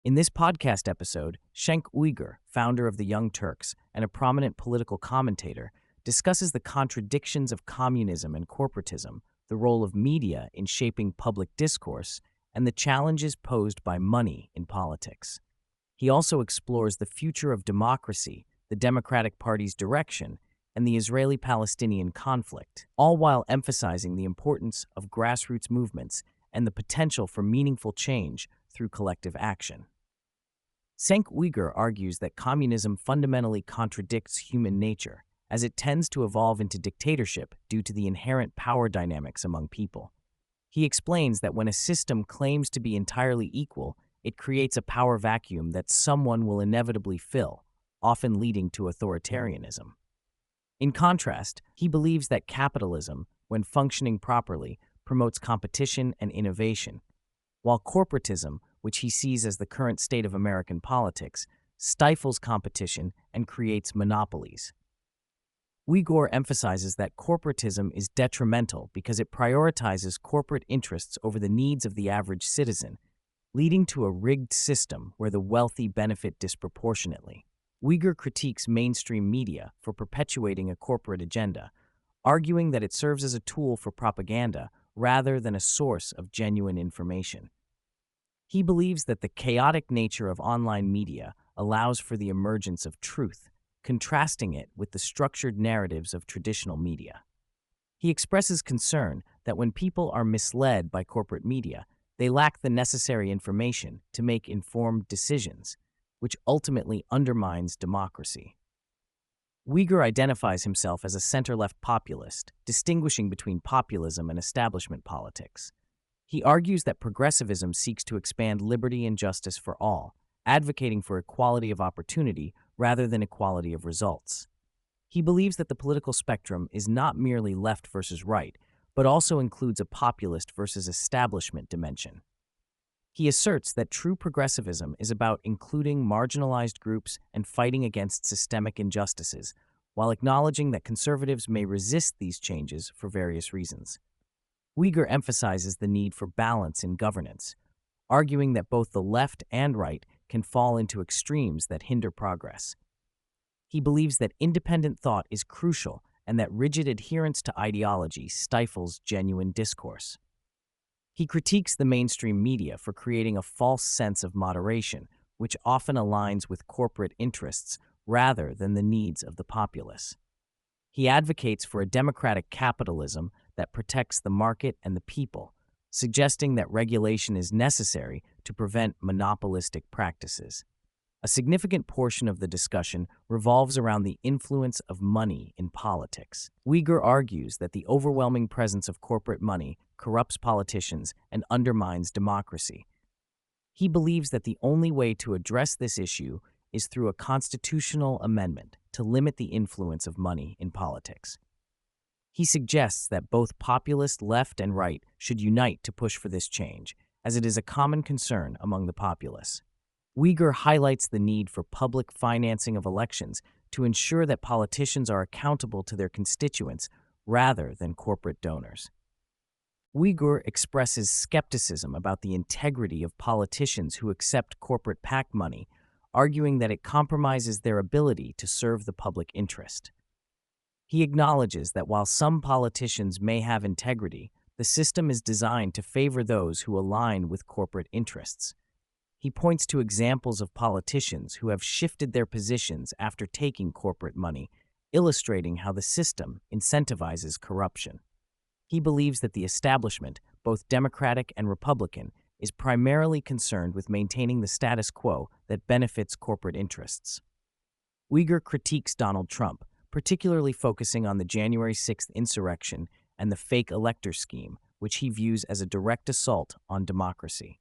In this podcast episode, Cenk Uygur, founder of the Young Turks and a prominent political commentator, discusses the contradictions of communism and corporatism, the role of media in shaping public discourse, and the challenges posed by money in politics. He also explores the future of democracy, the Democratic Party's direction, and the Israeli-Palestinian conflict, all while emphasizing the importance of grassroots movements and the potential for meaningful change through collective action. Cenk Uygur argues that communism fundamentally contradicts human nature, as it tends to evolve into dictatorship due to the inherent power dynamics among people. He explains that when a system claims to be entirely equal, it creates a power vacuum that someone will inevitably fill, often leading to authoritarianism. In contrast, he believes that capitalism, when functioning properly, promotes competition and innovation, while corporatism, which he sees as the current state of American politics, stifles competition and creates monopolies. Uygur emphasizes that corporatism is detrimental because it prioritizes corporate interests over the needs of the average citizen, leading to a rigged system where the wealthy benefit disproportionately. Uygur critiques mainstream media for perpetuating a corporate agenda, arguing that it serves as a tool for propaganda rather than a source of genuine information. He believes that the chaotic nature of online media allows for the emergence of truth, contrasting it with the structured narratives of traditional media. He expresses concern that when people are misled by corporate media, they lack the necessary information to make informed decisions, which ultimately undermines democracy. Uygur identifies himself as a center-left populist, distinguishing between populism and establishment politics. He argues that progressivism seeks to expand liberty and justice for all, advocating for equality of opportunity rather than equality of results. He believes that the political spectrum is not merely left versus right, but also includes a populist versus establishment dimension. He asserts that true progressivism is about including marginalized groups and fighting against systemic injustices, while acknowledging that conservatives may resist these changes for various reasons. Uygur emphasizes the need for balance in governance, arguing that both the left and right can fall into extremes that hinder progress. He believes that independent thought is crucial and that rigid adherence to ideology stifles genuine discourse. He critiques the mainstream media for creating a false sense of moderation, which often aligns with corporate interests rather than the needs of the populace. He advocates for a democratic capitalism that protects the market and the people, suggesting that regulation is necessary to prevent monopolistic practices. A significant portion of the discussion revolves around the influence of money in politics. Uygur argues that the overwhelming presence of corporate money corrupts politicians and undermines democracy. He believes that the only way to address this issue is through a constitutional amendment to limit the influence of money in politics. He suggests that both populist left and right should unite to push for this change, as it is a common concern among the populace. Uygur highlights the need for public financing of elections to ensure that politicians are accountable to their constituents rather than corporate donors. Uygur expresses skepticism about the integrity of politicians who accept corporate PAC money, arguing that it compromises their ability to serve the public interest. He acknowledges that while some politicians may have integrity, the system is designed to favor those who align with corporate interests. He points to examples of politicians who have shifted their positions after taking corporate money, illustrating how the system incentivizes corruption. He believes that the establishment, both Democratic and Republican, is primarily concerned with maintaining the status quo that benefits corporate interests. Uygur critiques Donald Trump, particularly focusing on the January 6th insurrection and the fake elector scheme, which he views as a direct assault on democracy.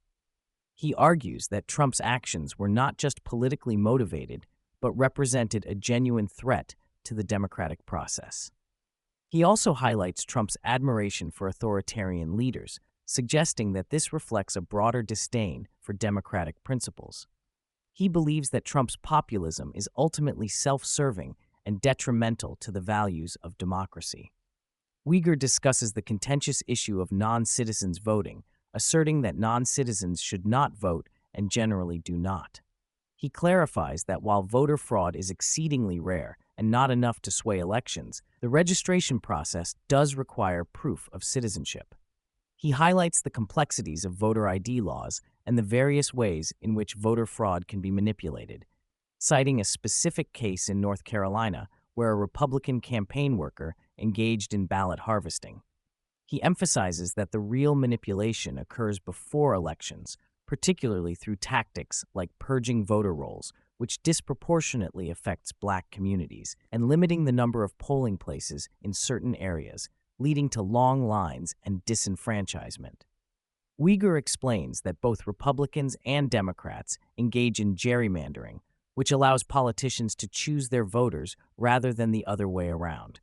He argues that Trump's actions were not just politically motivated, but represented a genuine threat to the democratic process. He also highlights Trump's admiration for authoritarian leaders, suggesting that this reflects a broader disdain for democratic principles. He believes that Trump's populism is ultimately self-serving and detrimental to the values of democracy. Uygur discusses the contentious issue of non-citizens voting, asserting that non-citizens should not vote and generally do not. He clarifies that while voter fraud is exceedingly rare and not enough to sway elections, the registration process does require proof of citizenship. He highlights the complexities of voter ID laws and the various ways in which voter fraud can be manipulated, citing a specific case in North Carolina where a Republican campaign worker engaged in ballot harvesting. He emphasizes that the real manipulation occurs before elections, particularly through tactics like purging voter rolls, which disproportionately affects Black communities, and limiting the number of polling places in certain areas, leading to long lines and disenfranchisement. Uygur explains that both Republicans and Democrats engage in gerrymandering, which allows politicians to choose their voters rather than the other way around.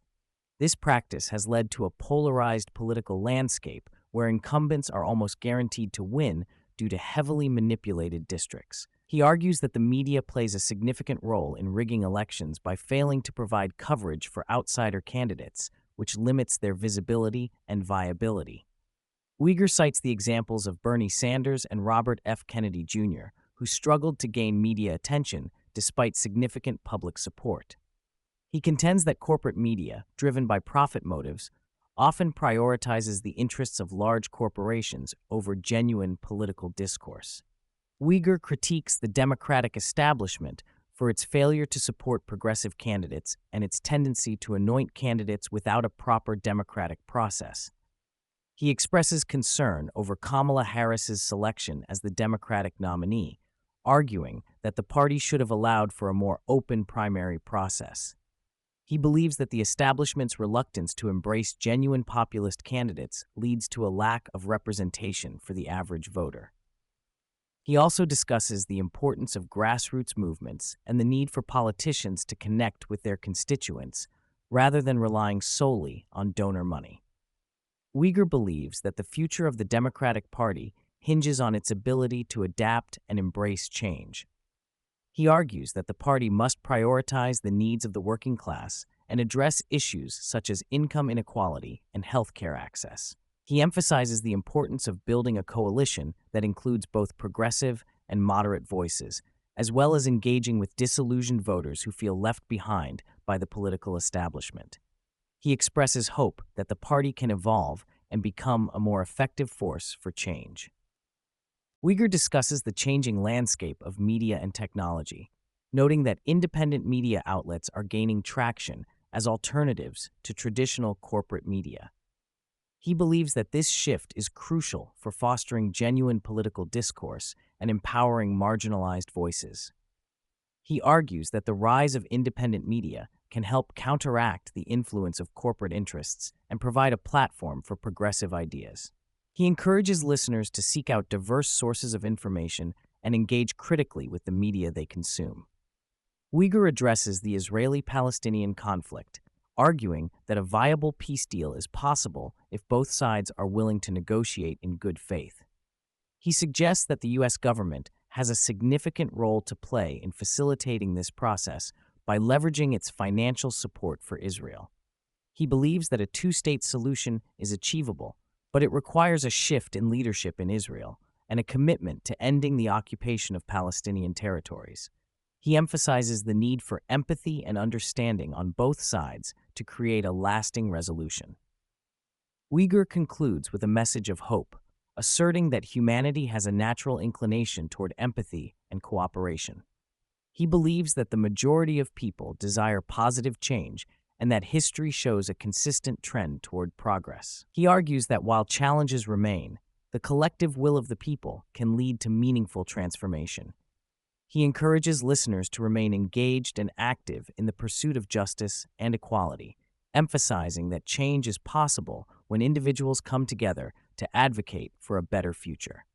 This practice has led to a polarized political landscape where incumbents are almost guaranteed to win due to heavily manipulated districts. He argues that the media plays a significant role in rigging elections by failing to provide coverage for outsider candidates, which limits their visibility and viability. Uygur cites the examples of Bernie Sanders and Robert F. Kennedy Jr., who struggled to gain media attention despite significant public support. He contends that corporate media, driven by profit motives, often prioritizes the interests of large corporations over genuine political discourse. Uygur critiques the Democratic establishment for its failure to support progressive candidates and its tendency to anoint candidates without a proper democratic process. He expresses concern over Kamala Harris's selection as the Democratic nominee, arguing that the party should have allowed for a more open primary process. He believes that the establishment's reluctance to embrace genuine populist candidates leads to a lack of representation for the average voter. He also discusses the importance of grassroots movements and the need for politicians to connect with their constituents rather than relying solely on donor money. Uygur believes that the future of the Democratic Party hinges on its ability to adapt and embrace change. He argues that the party must prioritize the needs of the working class and address issues such as income inequality and healthcare access. He emphasizes the importance of building a coalition that includes both progressive and moderate voices, as well as engaging with disillusioned voters who feel left behind by the political establishment. He expresses hope that the party can evolve and become a more effective force for change. Uygur discusses the changing landscape of media and technology, noting that independent media outlets are gaining traction as alternatives to traditional corporate media. He believes that this shift is crucial for fostering genuine political discourse and empowering marginalized voices. He argues that the rise of independent media can help counteract the influence of corporate interests and provide a platform for progressive ideas. He encourages listeners to seek out diverse sources of information and engage critically with the media they consume. Uygur addresses the Israeli-Palestinian conflict, arguing that a viable peace deal is possible if both sides are willing to negotiate in good faith. He suggests that the U.S. government has a significant role to play in facilitating this process by leveraging its financial support for Israel. He believes that a two-state solution is achievable, but it requires a shift in leadership in Israel and a commitment to ending the occupation of Palestinian territories. He emphasizes the need for empathy and understanding on both sides to create a lasting resolution. Uygur concludes with a message of hope, asserting that humanity has a natural inclination toward empathy and cooperation. He believes that the majority of people desire positive change and that history shows a consistent trend toward progress. He argues that while challenges remain, the collective will of the people can lead to meaningful transformation. He encourages listeners to remain engaged and active in the pursuit of justice and equality, emphasizing that change is possible when individuals come together to advocate for a better future.